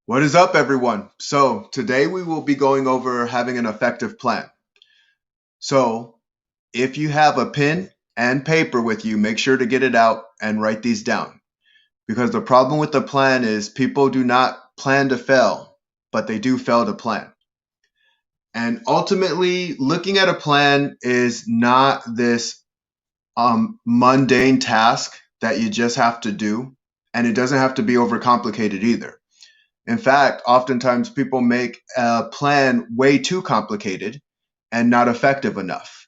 What is up, everyone? So, today we will be going over having an effective plan. So, if you have a pen and paper with you, make sure to get it out and write these down. Because the problem with the plan is people do not plan to fail, but they do fail to plan. And ultimately, looking at a plan is not this mundane task that you just have to do, and it doesn't have to be overcomplicated either. In fact, oftentimes people make a plan way too complicated and not effective enough.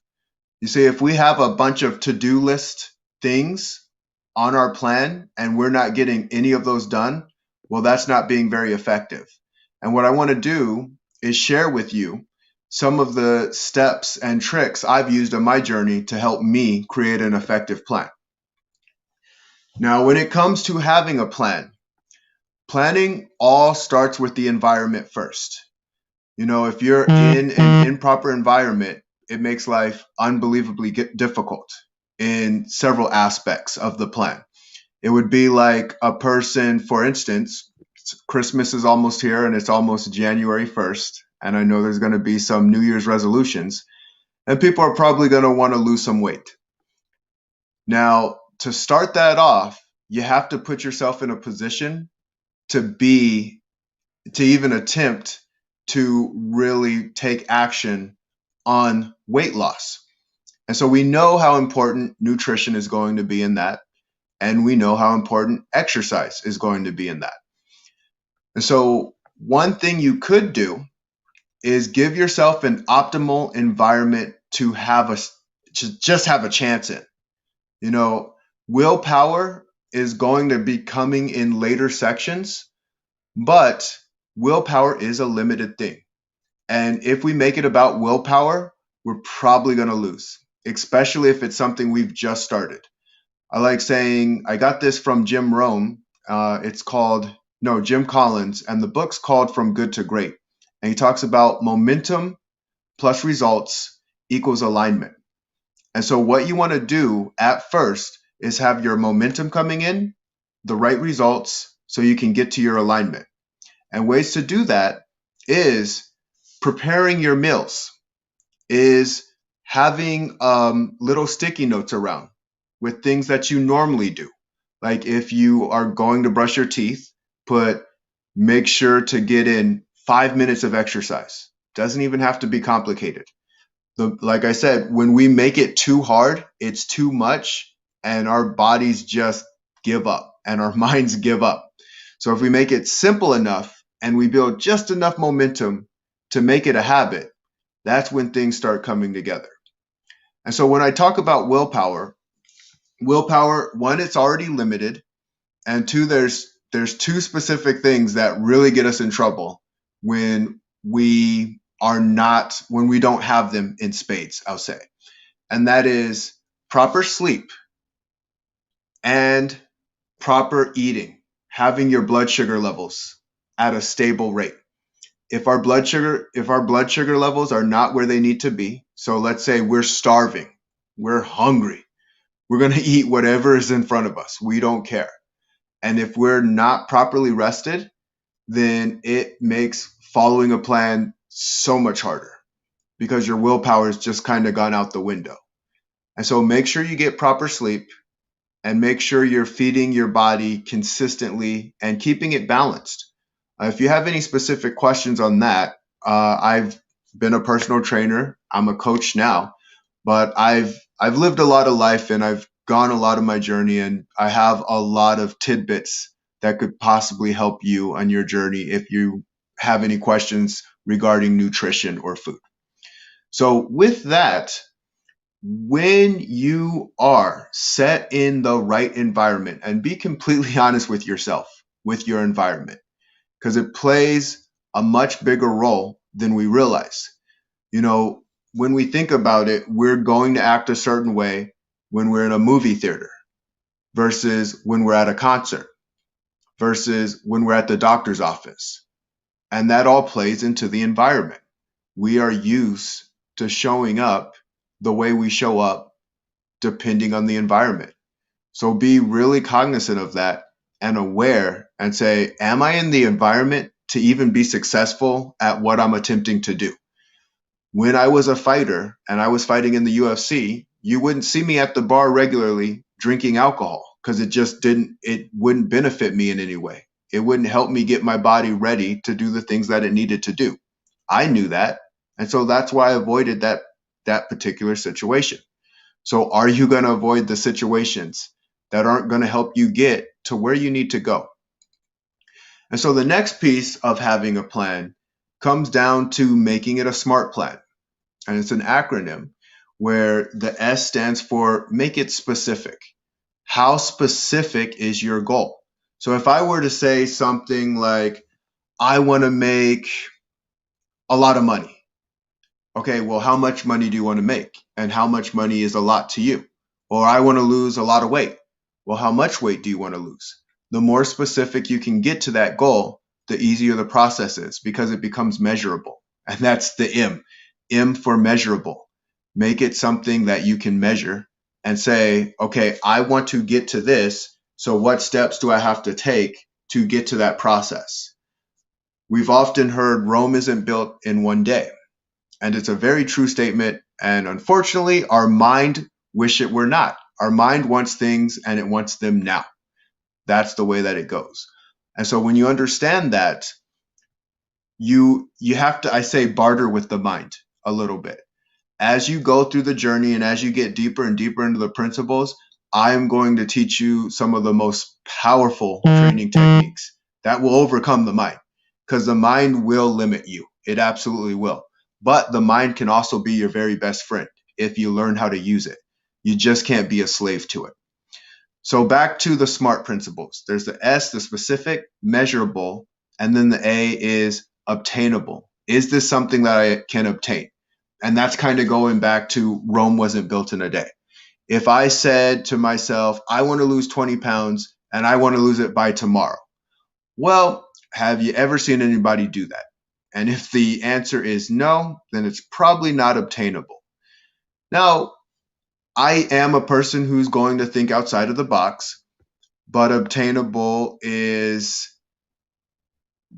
You see, if we have a bunch of to do list things on our plan and we're not getting any of those done, well, that's not being very effective. And what I want to do is share with you some of the steps and tricks I've used on my journey to help me create an effective plan. Now, when it comes to having a plan, planning all starts with the environment first. If you're in an improper environment, it makes life unbelievably difficult in several aspects of the plan. It would be like a person, for instance, Christmas is almost here and it's almost January 1st. And I know there's going to be some New Year's resolutions, and people are probably going to want to lose some weight. Now, to start that off, you have to put yourself in a position to be to even attempt to really take action on weight loss. And so we know how important nutrition is going to be in that, and we know how important exercise is going to be in that. And so one thing you could do is give yourself an optimal environment to just have a chance in. Willpower is going to be coming in later sections, but willpower is a limited thing. And if we make it about willpower, we're probably going to lose, especially if it's something we've just started. I like saying, I got this from Jim Rohn. Jim Collins, and the book's called From Good to Great. And he talks about momentum plus results equals alignment. And so what you want to do at first is have your momentum coming in, the right results, so you can get to your alignment. And ways to do that is preparing your meals, is having little sticky notes around with things that you normally do. Like if you are going to brush your teeth, make sure to get in 5 minutes of exercise. Doesn't even have to be complicated. Like I said, when we make it too hard, it's too much, and our bodies just give up and our minds give up. So if we make it simple enough and we build just enough momentum to make it a habit, that's when things start coming together. And so when I talk about willpower, one, it's already limited, and two, there's two specific things that really get us in trouble when we don't have them in spades, I'll say. And that is proper sleep and proper eating, having your blood sugar levels at a stable rate. If our blood sugar levels are not where they need to be, so let's say we're starving, we're hungry, we're going to eat whatever is in front of us. We don't care. And if we're not properly rested, then it makes following a plan so much harder because your willpower has just kind of gone out the window. And so make sure you get proper sleep and make sure you're feeding your body consistently and keeping it balanced. If you have any specific questions on that, I've been a personal trainer. I'm a coach now, but I've lived a lot of life and I've gone a lot of my journey, and I have a lot of tidbits that could possibly help you on your journey if you have any questions regarding nutrition or food. So with that, when you are set in the right environment, and be completely honest with yourself, with your environment, because it plays a much bigger role than we realize. When we think about it, we're going to act a certain way when we're in a movie theater versus when we're at a concert versus when we're at the doctor's office. And that all plays into the environment. We are used to showing up the way we show up depending on the environment. So be really cognizant of that and aware and say, am I in the environment to even be successful at what I'm attempting to do. When I was a fighter and I was fighting in the UFC, you wouldn't see me at the bar regularly drinking alcohol because it wouldn't benefit me in any way. It wouldn't help me get my body ready to do the things that it needed to do. I knew that. And so that's why I avoided that particular situation. So are you going to avoid the situations that aren't going to help you get to where you need to go? And so the next piece of having a plan comes down to making it a SMART plan. And it's an acronym where the S stands for make it specific. How specific is your goal? So if I were to say something like, I want to make a lot of money. Okay, well, how much money do you want to make? And how much money is a lot to you? Or I want to lose a lot of weight. Well, how much weight do you want to lose? The more specific you can get to that goal, the easier the process is because it becomes measurable. And that's the M. M for measurable. Make it something that you can measure and say, okay, I want to get to this. So what steps do I have to take to get to that process? We've often heard Rome isn't built in one day. And it's a very true statement. And unfortunately, our mind wish it were not. Our mind wants things and it wants them now. That's the way that it goes. And so when you understand that, you have to, I say, barter with the mind a little bit. As you go through the journey and as you get deeper and deeper into the principles, I'm going to teach you some of the most powerful training techniques that will overcome the mind, because the mind will limit you. It absolutely will. But the mind can also be your very best friend if you learn how to use it. You just can't be a slave to it. So back to the SMART principles. There's the S, the specific, measurable, and then the A is obtainable. Is this something that I can obtain? And that's kind of going back to Rome wasn't built in a day. If I said to myself, I want to lose 20 pounds and I want to lose it by tomorrow. Well, have you ever seen anybody do that? And if the answer is no, then it's probably not obtainable. Now, I am a person who's going to think outside of the box, but obtainable is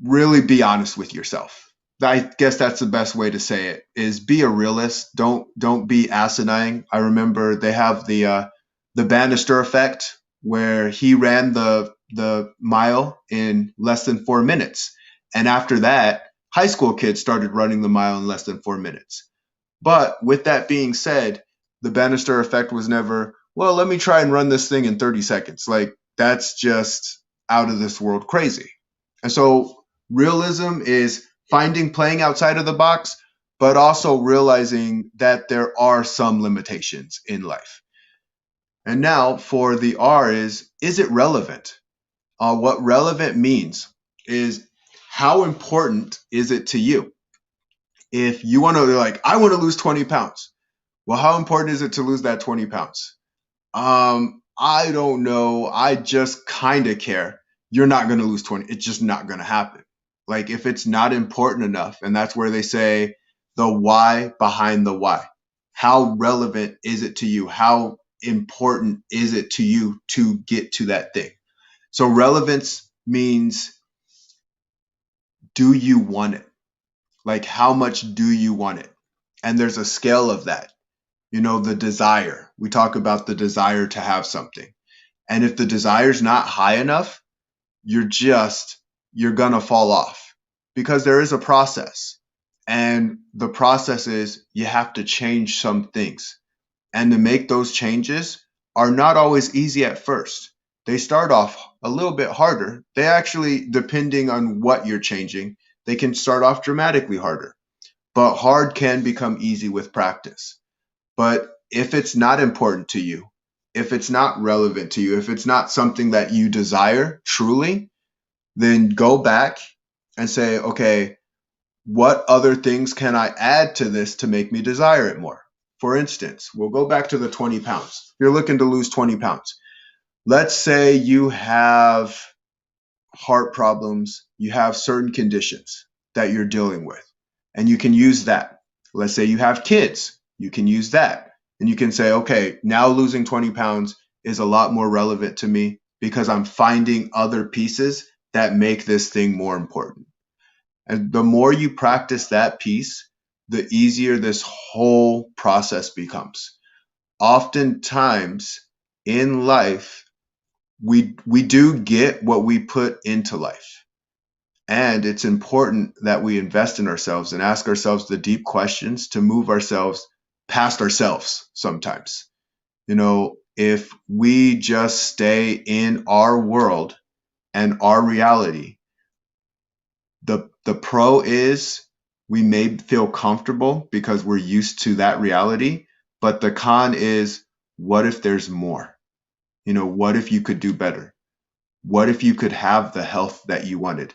really be honest with yourself. I guess that's the best way to say it, is be a realist. Don't be asinine. I remember they have the Bannister effect where he ran the mile in less than 4 minutes. And after that, high school kids started running the mile in less than 4 minutes. But with that being said, the Bannister effect was never, well, let me try and run this thing in 30 seconds. Like, that's just out of this world crazy. And so realism is playing outside of the box, but also realizing that there are some limitations in life. And now for the R is it relevant? What relevant means is how important is it to you? If you want to, like, I want to lose 20 pounds. Well, how important is it to lose that 20 pounds? I don't know. I just kind of care. You're not going to lose 20. It's just not going to happen. Like, if it's not important enough, and that's where they say the why behind the why. How relevant is it to you? How important is it to you to get to that thing? So relevance means, do you want it? Like, how much do you want it? And there's a scale of that. You know, the desire. We talk about the desire to have something. And if the desire's not high enough, you're gonna fall off, because there is a process. And the process is you have to change some things. And to make those changes are not always easy at first. They start off a little bit harder. They actually, depending on what you're changing, they can start off dramatically harder. But hard can become easy with practice. But if it's not important to you, if it's not relevant to you, if it's not something that you desire truly, then go back and say, okay, what other things can I add to this to make me desire it more? For instance, we'll go back to the 20 pounds. You're looking to lose 20 pounds. Let's say you have heart problems, you have certain conditions that you're dealing with, and you can use that. Let's say you have kids, you can use that. And you can say, okay, now losing 20 pounds is a lot more relevant to me because I'm finding other pieces that make this thing more important. And the more you practice that piece, the easier this whole process becomes. Oftentimes in life, we do get what we put into life. And it's important that we invest in ourselves and ask ourselves the deep questions to move ourselves past ourselves sometimes. If we just stay in our world and our reality, the pro is we may feel comfortable because we're used to that reality, but the con is, what if there's more? What if you could do better? What if you could have the health that you wanted?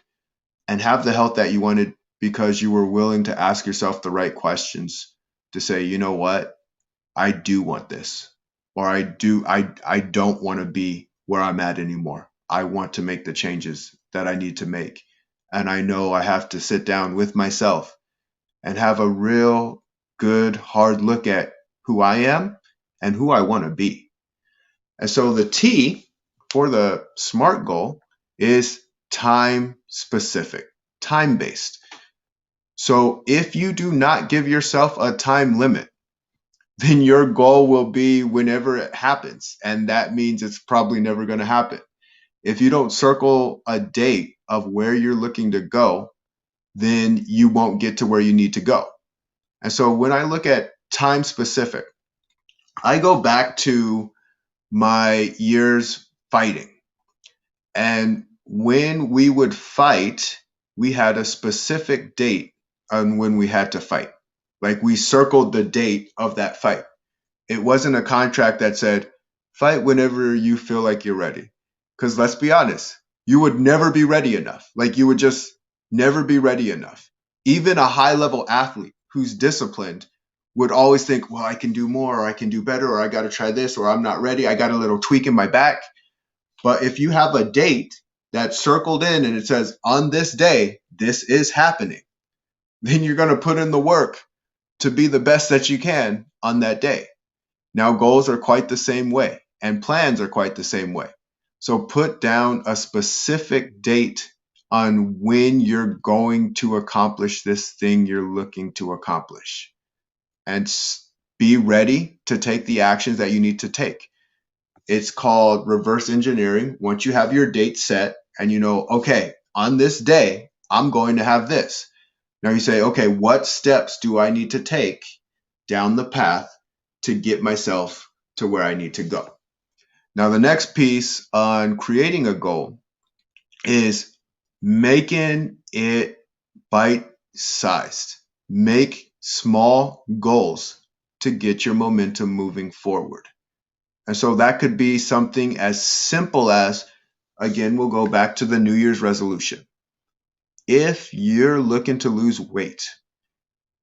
And have the health that you wanted because you were willing to ask yourself the right questions to say, you know what? I do want this. Or I don't want to be where I'm at anymore. I want to make the changes that I need to make. And I know I have to sit down with myself and have a real good hard look at who I am and who I want to be. And so the T for the SMART goal is time specific, time based. So if you do not give yourself a time limit, then your goal will be whenever it happens. And that means it's probably never going to happen. If you don't circle a date of where you're looking to go, then you won't get to where you need to go. And so when I look at time specific, I go back to my years fighting. And when we would fight, we had a specific date on when we had to fight. Like we circled the date of that fight. It wasn't a contract that said, fight whenever you feel like you're ready. Because let's be honest, you would never be ready enough. Like you would just never be ready enough. Even a high level athlete who's disciplined would always think, well, I can do more, or I can do better, or I got to try this, or I'm not ready. I got a little tweak in my back. But if you have a date that's circled in and it says, on this day, this is happening, then you're going to put in the work to be the best that you can on that day. Now, goals are quite the same way, and plans are quite the same way. So put down a specific date on when you're going to accomplish this thing you're looking to accomplish, and be ready to take the actions that you need to take. It's called reverse engineering. Once you have your date set and you know, okay, on this day, I'm going to have this. Now you say, okay, what steps do I need to take down the path to get myself to where I need to go? Now, the next piece on creating a goal is making it bite-sized. Make small goals to get your momentum moving forward. And so that could be something as simple as, again, we'll go back to the New Year's resolution. If you're looking to lose weight,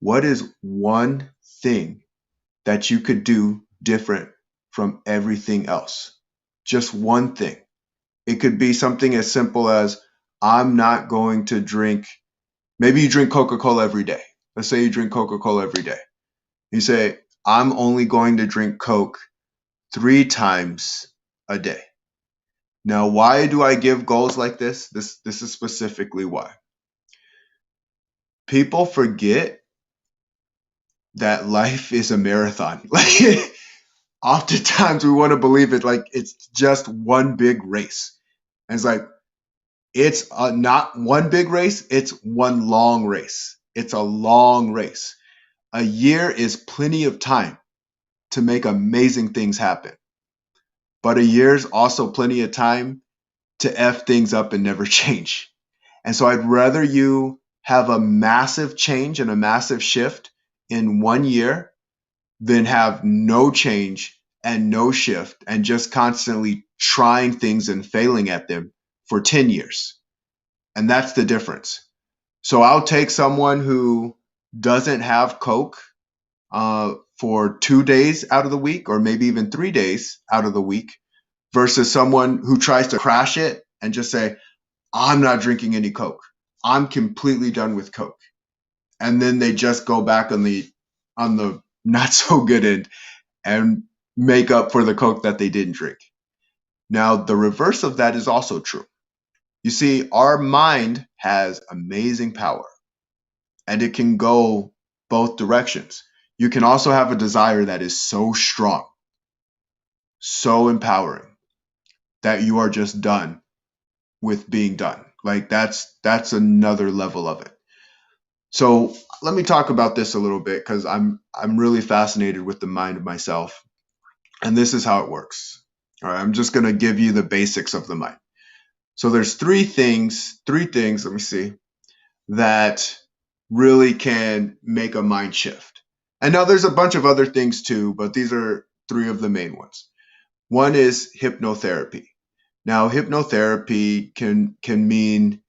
what is one thing that you could do different from everything else? Just one thing. It could be something as simple as, I'm not going to drink, maybe you drink Coca-Cola every day. Let's say you drink Coca-Cola every day. You say, I'm only going to drink Coke 3 times a day. Now, why do I give goals like this? This is specifically why. People forget that life is a marathon. Like, oftentimes we want to believe it like it's just one big race. And it's like, it's not one big race, it's one long race. It's a long race. A year is plenty of time to make amazing things happen. But a year is also plenty of time to F things up and never change. And so I'd rather you have a massive change and a massive shift in 1 year than have no change and no shift and just constantly trying things and failing at them for 10 years. And that's the difference. So I'll take someone who doesn't have Coke for 2 days out of the week, or maybe even 3 days out of the week, versus someone who tries to crash it and just say, I'm not drinking any Coke. I'm completely done with Coke. And then they just go back on the not so good end and make up for the Coke that they didn't drink. Now, the reverse of that is also true. You see, our mind has amazing power. and it can go both directions. You can also have a desire that is so strong, so empowering that you are just done with being done. Like that's another level of it. So let me talk about this a little bit because I'm really fascinated with the mind of myself. And this is how it works. All right, I'm just gonna give you the basics of the mind. So there's three things, let me see, that really can make a mind shift. And now there's a bunch of other things too, but these are three of the main ones. One is hypnotherapy. Now, hypnotherapy can mean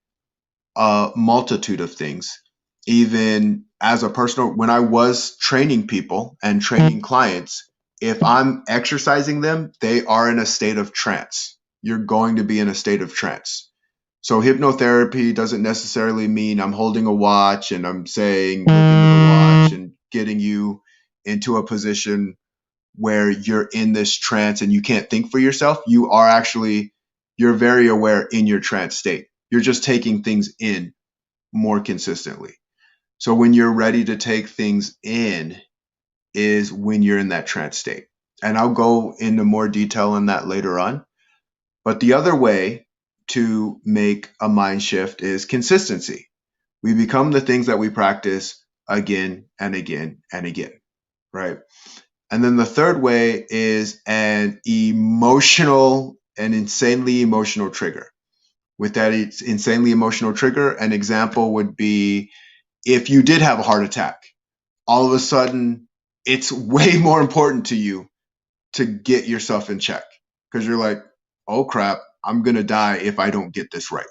a multitude of things. Even as a personal, when I was training people and training clients, if I'm exercising them, they are in a state of trance. You're going to be in a state of trance. So hypnotherapy doesn't necessarily mean I'm holding a watch and I'm saying, look into the watch and getting you into a position where you're in this trance and you can't think for yourself. You're very aware in your trance state. You're just taking things in more consistently. So when you're ready to take things in is when you're in that trance state. And I'll go into more detail on that later on. But the other way to make a mind shift is consistency. We become the things that we practice again and again and again, right? And then the third way is an insanely emotional trigger. With that insanely emotional trigger, an example would be if you did have a heart attack, all of a sudden it's way more important to you to get yourself in check because you're like, oh crap, I'm going to die if I don't get this right.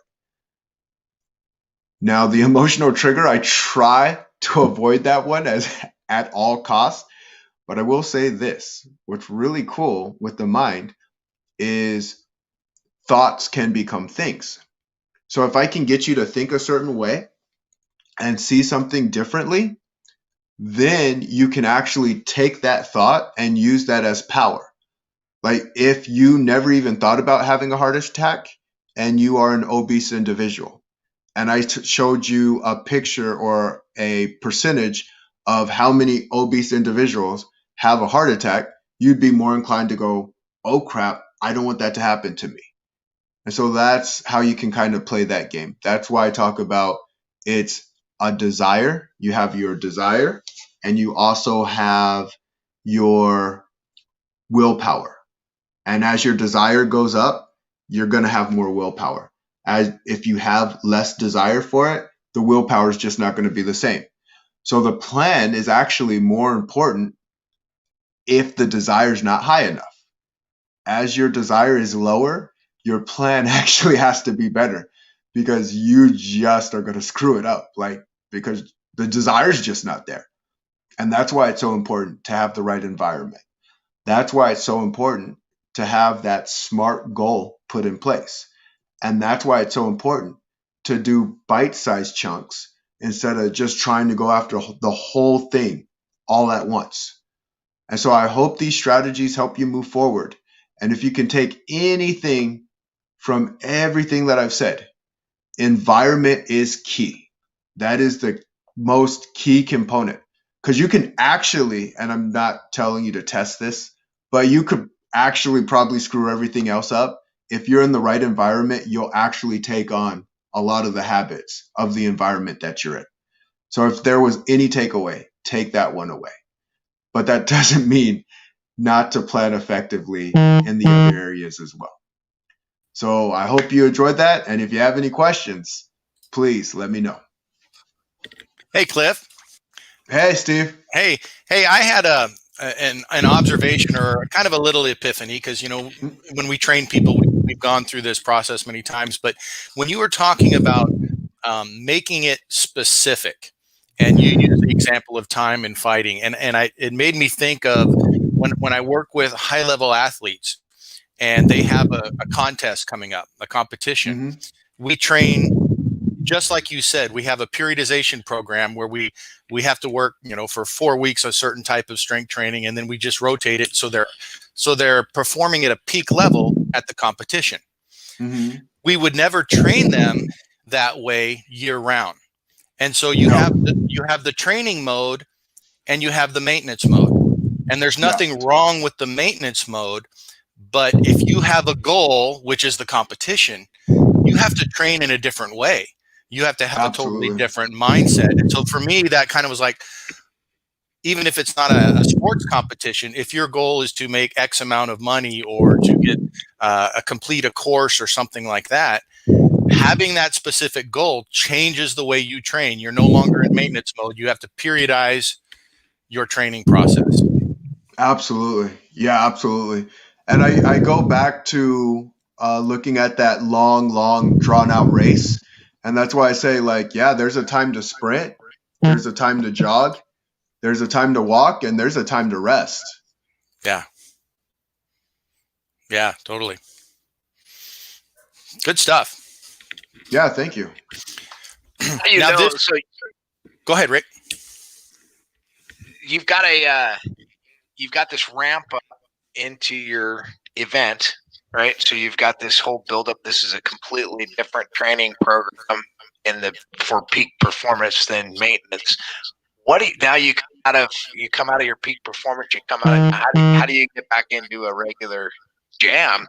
Now, the emotional trigger, I try to avoid that one as at all costs. But I will say this, what's really cool with the mind is thoughts can become things. So if I can get you to think a certain way and see something differently, then you can actually take that thought and use that as power. Like if you never even thought about having a heart attack and you are an obese individual, and I showed you a picture or a percentage of how many obese individuals have a heart attack, you'd be more inclined to go, oh crap, I don't want that to happen to me. And so that's how you can kind of play that game. That's why I talk about it's a desire. You have your desire, and you also have your willpower. And as your desire goes up, you're going to have more willpower. As if you have less desire for it, the willpower is just not going to be the same. So the plan is actually more important if the desire is not high enough. As your desire is lower, your plan actually has to be better because you just are going to screw it up, like because the desire is just not there. And that's why it's so important to have the right environment. That's why it's so important to have that SMART goal put in place. And that's why it's so important to do bite-sized chunks instead of just trying to go after the whole thing all at once. And so I hope these strategies help you move forward. And if you can take anything from everything that I've said, environment is key. That is the most key component. Because you can actually, and I'm not telling you to test this, but you could actually probably screw everything else up. If you're in the right environment, you'll actually take on a lot of the habits of the environment that you're in. So if there was any takeaway, take that one away. But that doesn't mean not to plan effectively in the other areas as well. So I hope you enjoyed that. And if you have any questions, please let me know. Hey, Cliff. Hey, Steve. Hey, I had an observation or kind of a little epiphany because, when we train people, we've gone through this process many times. But when you were talking about making it specific, and you use the example of time and fighting, and it made me think of when I work with high level athletes and they have a contest coming up, a competition. Mm-hmm. We train just like you said. We have a periodization program where we have to work, for 4 weeks a certain type of strength training, and then we just rotate it so they're performing at a peak level at the competition. Mm-hmm. We would never train them that way year round. And so you No. have the training mode and you have the maintenance mode. And there's Yeah. nothing wrong with the maintenance mode, but if you have a goal, which is the competition, you have to train in a different way. You have to have a totally Absolutely. different mindset. And so for me, that kind of was like, even if it's not a sports competition, if your goal is to make X amount of money or to get complete a course or something like that, having that specific goal changes the way you train. You're no longer in maintenance mode. You have to periodize your training process. Absolutely. Yeah, absolutely. And I go back to looking at that long, drawn out race. And that's why I say, like, yeah, there's a time to sprint, there's a time to jog, there's a time to walk, and there's a time to rest. Yeah. Yeah, totally. Good stuff. Yeah, thank you. You Now know, this, so go ahead, Rick. you've got this ramp up into your event, right? So you've got this whole buildup. This is a completely different training program for peak performance than maintenance. Now you come out of your peak performance. You come out. How do you get back into a regular jam?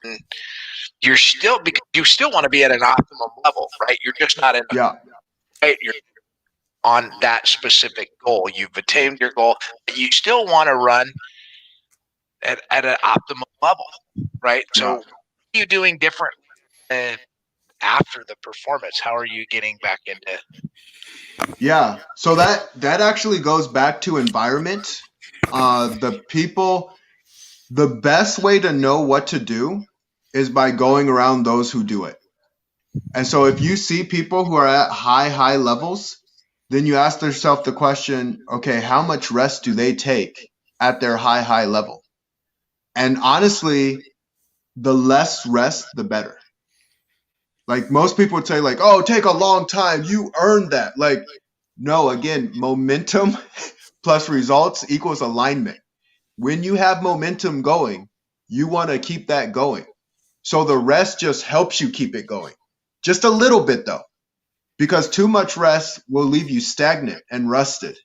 And because you still want to be at an optimum level, right? You're just not in Yeah. right. You're on that specific goal. You've attained your goal, but you still want to run at an optimum level, right? So Yeah. what are you doing different after the performance? How are you getting back into? Yeah. So that actually goes back to environment. The best way to know what to do is by going around those who do it. And so if you see people who are at high levels, then you ask yourself the question, okay, how much rest do they take at their high level? And honestly, the less rest, the better. Like most people would say, like, oh, take a long time. You earned that. Like, no, again, momentum plus results equals alignment. When you have momentum going, you want to keep that going. So the rest just helps you keep it going. Just a little bit though, because too much rest will leave you stagnant and rusted.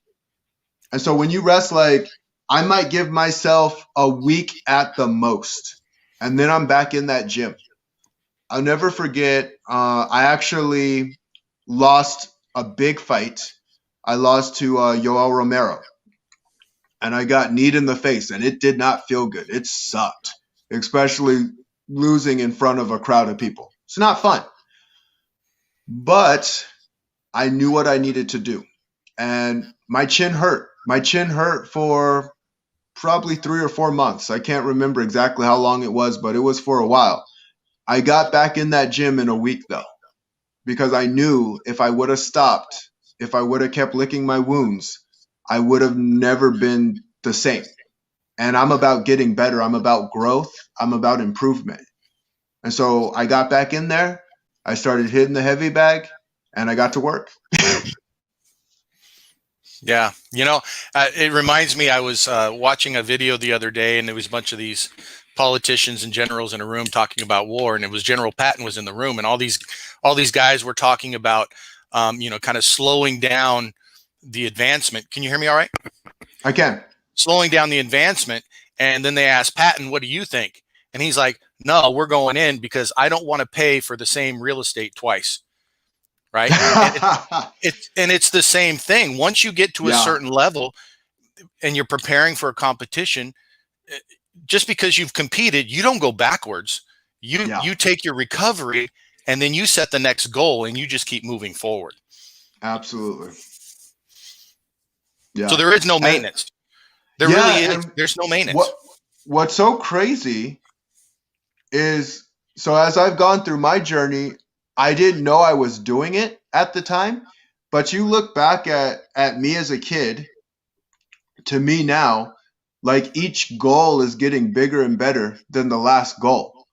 And so when you rest, like I might give myself a week at the most, and then I'm back in that gym. I'll never forget, I actually lost a big fight. I lost to Yoel Romero, and I got kneed in the face, and it did not feel good. It sucked, especially losing in front of a crowd of people. It's not fun. But I knew what I needed to do. And my chin hurt. My chin hurt for probably 3 or 4 months. I can't remember exactly how long it was, but it was for a while. I got back in that gym in a week though, because I knew if I would have stopped, if I would have kept licking my wounds, I would have never been the same. And I'm about getting better. I'm about growth. I'm about improvement. And so I got back in there. I started hitting the heavy bag and I got to work. Yeah. It reminds me, I was watching a video the other day, and there was a bunch of these politicians and generals in a room talking about war, and it was General Patton was in the room, and all these guys were talking about, kind of slowing down the advancement. Can you hear me all right? I can. Slowing down the advancement. And then they asked Patton, what do you think? And he's like, no, we're going in because I don't want to pay for the same real estate twice. Right. And it's the same thing. Once you get to a Yeah. certain level and you're preparing for a competition, just because you've competed, you don't go backwards. Yeah. You take your recovery and then you set the next goal and you just keep moving forward. Absolutely. Yeah. So there is no maintenance. There really is. There's no maintenance. What's so crazy is, so as I've gone through my journey, I didn't know I was doing it at the time, but you look back at me as a kid to me now, like each goal is getting bigger and better than the last goal.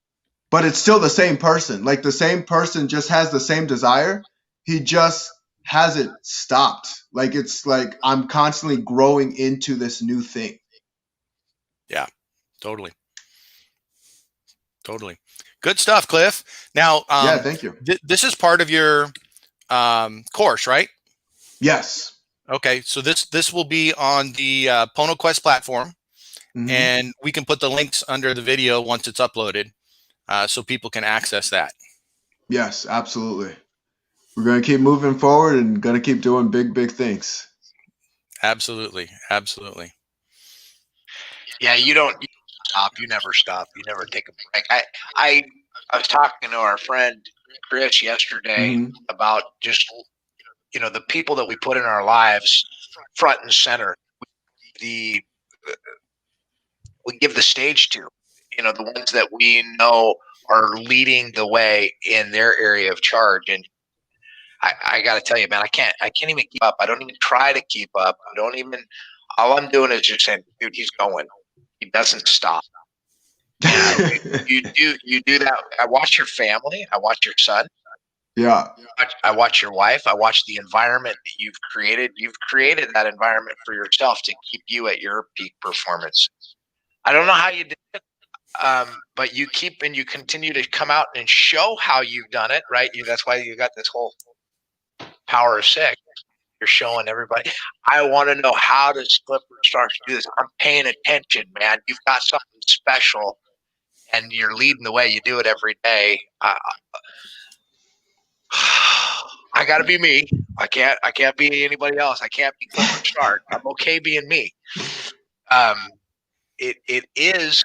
But it's still the same person. Like the same person just has the same desire. He just hasn't stopped. Like it's like I'm constantly growing into this new thing. Yeah, totally. Totally. Good stuff, Cliff. Now, Yeah, thank you. this is part of your course, right? Yes. Okay, so this will be on the PonoQuest platform, and we can put the links under the video once it's uploaded, so people can access that. Yes, absolutely. We're going to keep moving forward and going to keep doing big things. Absolutely. Yeah, you don't stop. You never stop. You never take a break. I was talking to our friend Chris yesterday about just, the people that we put in our lives front and center. We give the stage to, the ones that we know are leading the way in their area of charge. And I got to tell you, man, I can't even keep up. I don't even try to keep up. All I'm doing is just saying, dude, he's going. He doesn't stop. And you do that. I watch your family. I watch your son. Yeah. I watch your wife. I watch the environment that you've created. You've created that environment for yourself to keep you at your peak performance. I don't know how you did it, but you continue to come out and show how you've done it, right? That's why you got this whole Power of Six. You're showing everybody. I want to know, how does Clifford start to do this? I'm paying attention, man. You've got something special, and you're leading the way. You do it every day. I got to be me. I can't be anybody else. I can't be Clifford Stark. I'm okay being me. It is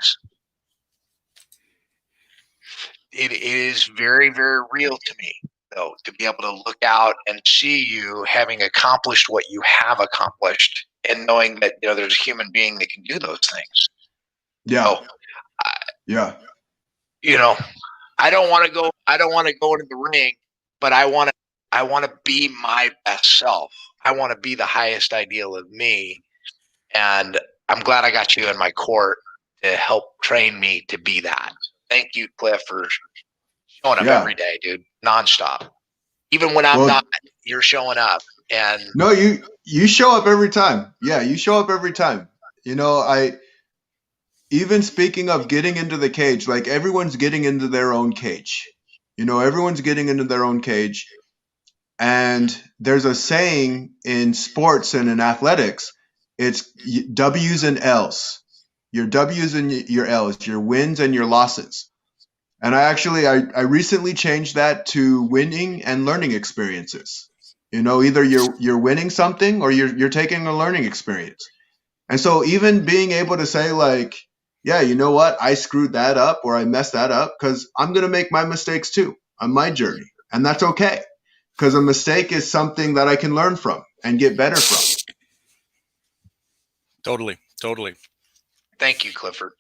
very, very real to me, though, to be able to look out and see you having accomplished what you have accomplished, and knowing that there's a human being that can do those things. Yeah. So, I don't want to go into the ring, but I want to be my best self. I want to be the highest ideal of me, and I'm glad I got you in my court to help train me to be that. Thank you, Cliff, for showing up every day, dude, nonstop. Even when I'm not, you're showing up. And no, you show up every time. Yeah, you show up every time. Even speaking of getting into the cage, like, everyone's getting into their own cage. Everyone's getting into their own cage. And there's a saying in sports and in athletics, it's W's and L's. Your W's and your L's, your wins and your losses. And I recently changed that to winning and learning experiences. Either you're winning something or you're taking a learning experience. And so even being able to say, like, yeah, you know what, I screwed that up or I messed that up, because I'm going to make my mistakes too on my journey. And that's okay, because a mistake is something that I can learn from and get better from. Totally. Thank you, Clifford.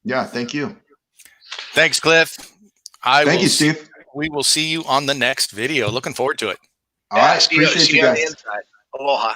Yeah, thank you. Thanks, Cliff. Thank you, Steve. We will see you on the next video. Looking forward to it. All right. Appreciate you guys. On the inside. Aloha.